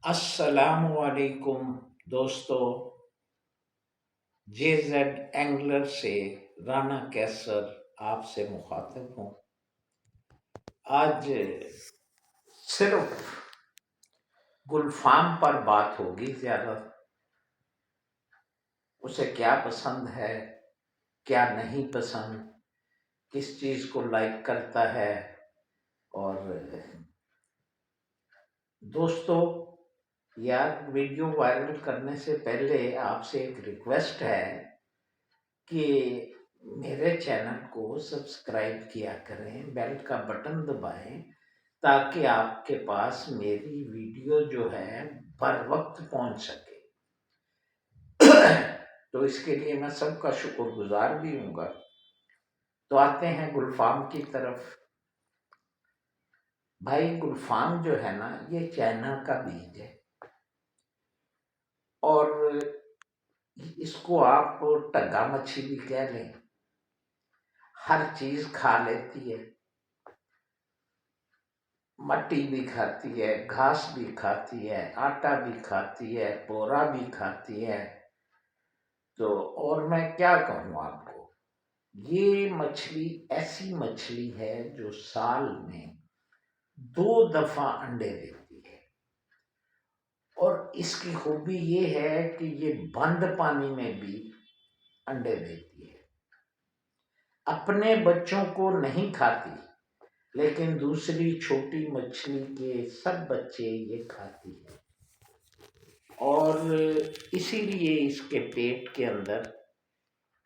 अस्सलामुअलैकुम दोस्तों। जेजेड एंगलर से राना कैसर आपसे मुखातिब हूँ। आज सिर्फ गुलफाम पर बात होगी। ज़्यादा उसे क्या पसंद है, क्या नहीं पसंद, किस चीज़ को लाइक करता है। और दोस्तों, यार, वीडियो वायरल करने से पहले आपसे एक रिक्वेस्ट है कि मेरे चैनल को सब्सक्राइब किया करें, बेल का बटन दबाएं ताकि आपके पास मेरी वीडियो जो है बर वक्त पहुंच सके। तो इसके लिए मैं सबका शुक्रगुजार भी हूँगा। तो आते हैं गुलफाम की तरफ। भाई, गुलफाम जो है ना, ये चाइना का बीज है और इसको आप टग्गा मच्छी भी कह लें। हर चीज खा लेती है, मट्टी भी खाती है, घास भी खाती है, आटा भी खाती है, पोरा भी खाती है। तो और मैं क्या कहूँ आपको, ये मछली ऐसी मछली है जो साल में 2 दफा अंडे देती है। और इसकी खूबी ये है कि ये बंद पानी में भी अंडे देती है। अपने बच्चों को नहीं खाती, लेकिन दूसरी छोटी मछली के सब बच्चे ये खाती है। और इसीलिए इसके पेट के अंदर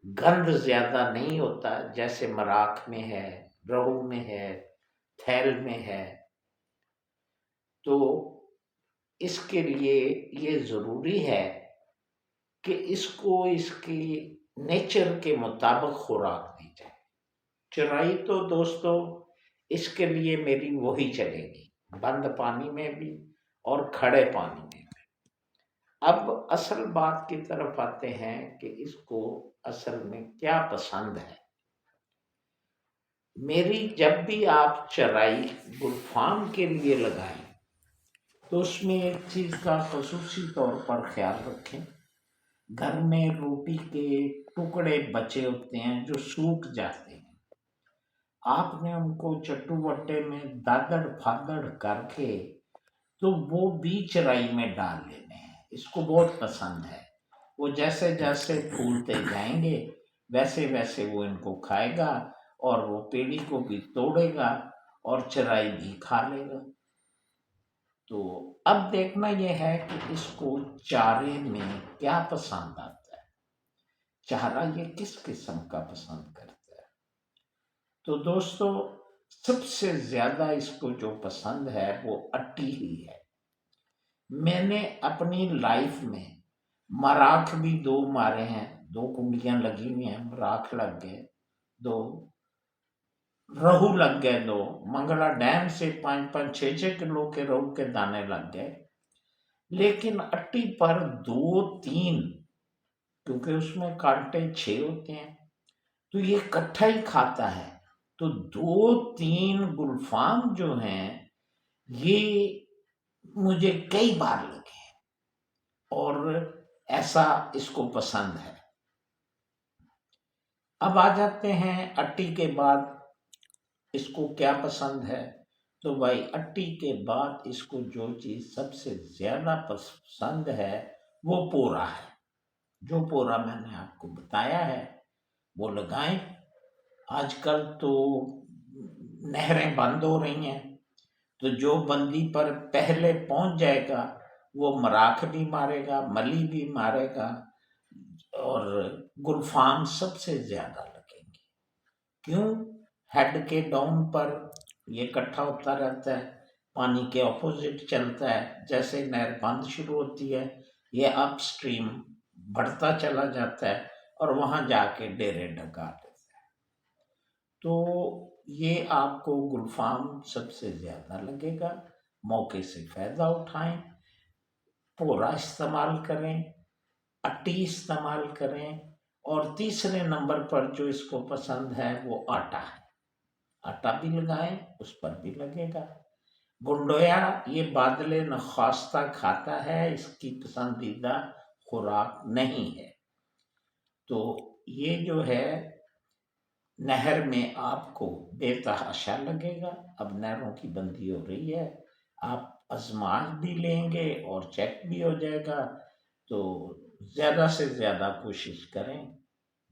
गंध ज्यादा नहीं होता, जैसे मराख में है, रोहू में है, थैल में है। तो इसके लिए ये जरूरी है कि इसको इसकी नेचर के मुताबिक खुराक दी जाए। चराई तो दोस्तों इसके लिए मेरी वही चलेगी, बंद पानी में भी और खड़े पानी में भी। अब असल बात की तरफ आते हैं कि इसको असल में क्या पसंद है। मेरी जब भी आप चराई गुलफाम के लिए लगाएं तो उसमें एक चीज का खसूसी तौर पर ख्याल रखें। घर में रोटी के टुकड़े बचे होते हैं जो सूख जाते हैं, आपने उनको चट्टू बट्टे में दादड़ फादड़ करके तो वो भी चराई में डाल लेने हैं। इसको बहुत पसंद है। वो जैसे जैसे फूलते जाएंगे वैसे वैसे वो इनको खाएगा और वो पेड़ी को भी तोड़ेगा और चराई भी खा लेगा। तो अब देखना यह है कि इसको चारे में क्या पसंद आता है, चारा ये किस किस्म का पसंद करता है। तो दोस्तों, सबसे ज्यादा इसको जो पसंद है वो अट्टी ही है। मैंने अपनी लाइफ में मराख भी 2 मारे हैं, 2 कुंडियां लगी हुई हैं, मराख लग गए 2, रहू लग गए 2, मंगला डैम से 5-5, 6-6 किलो के रहू के दाने लग गए। लेकिन अट्टी पर 2-3, क्योंकि उसमें कांटे 6 होते हैं तो ये इकट्ठा ही खाता है। तो 2-3 गुलफाम जो हैं ये मुझे कई बार लगे और ऐसा इसको पसंद है। अब आ जाते हैं अट्टी के बाद इसको क्या पसंद है। तो भाई, अट्टी के बाद इसको जो चीज सबसे ज्यादा पसंद है वो पोरा है। जो पोरा मैंने आपको बताया है वो लगाएं। आजकल तो नहरें बंद हो रही हैं, तो जो बंदी पर पहले पहुंच जाएगा वो मराख भी मारेगा, मली भी मारेगा और गुलफाम सबसे ज्यादा लगेंगे। क्यों? हेड के डाउन पर ये इकट्ठा होता रहता है, पानी के ऑपोजिट चलता है। जैसे नहर बंद शुरू होती है ये अप स्ट्रीम बढ़ता चला जाता है और वहां जाके डेरे डगा देता है। तो ये आपको गुलफाम सबसे ज्यादा लगेगा। मौके से फायदा उठाएं, पोरा इस्तेमाल करें, अट्टी इस्तेमाल करें और तीसरे नंबर पर जो इसको पसंद है वो आटा है। आटा भी लगाएं, उस पर भी लगेगा। गुंडोया ये बादले नखास्ता खाता है, इसकी पसंदीदा खुराक नहीं है। तो ये जो है नहर में आपको बेतहाशा लगेगा। अब नहरों की बंदी हो रही है, आप आजमाश भी लेंगे और चेक भी हो जाएगा। तो ज़्यादा से ज़्यादा कोशिश करें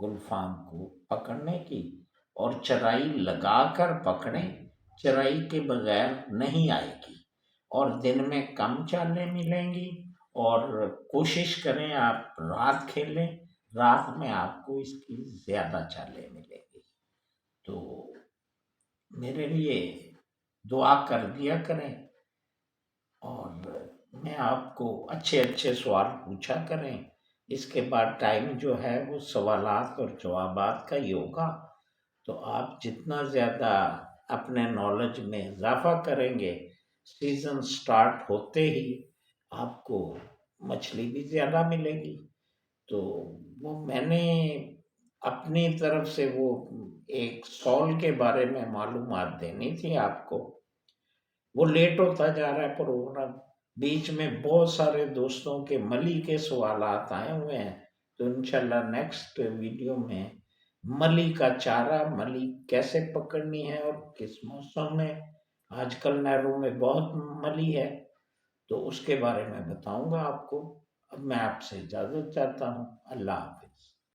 गुलफाम को पकड़ने की, और चराई लगाकर पकड़ें, चराई के बगैर नहीं आएगी। और दिन में कम चालें मिलेंगी, और कोशिश करें आप रात खेलें, रात में आपको इसकी ज़्यादा चालें मिलेंगी। तो मेरे लिए दुआ कर दिया करें, और मैं आपको अच्छे अच्छे सवाल पूछा करें। इसके बाद टाइम जो है वो सवालात और जवाबात का ही होगा। तो आप जितना ज़्यादा अपने नॉलेज में इजाफा करेंगे, सीज़न स्टार्ट होते ही आपको मछली भी ज़्यादा मिलेगी। तो वो मैंने अपनी तरफ से वो एक सॉल के बारे में मालूमात देनी थी आपको। वो लेट होता जा रहा है प्रोग्राम, बीच में बहुत सारे दोस्तों के मली के सवालात आए हुए हैं। तो इंशाल्लाह नेक्स्ट वीडियो में मली का चारा, मली कैसे पकड़नी है और किस मौसम में, आजकल नहरों में बहुत मली है, तो उसके बारे में बताऊंगा आपको। अब मैं आपसे इजाज़त चाहता हूँ। अल्लाह हाफ़िज़।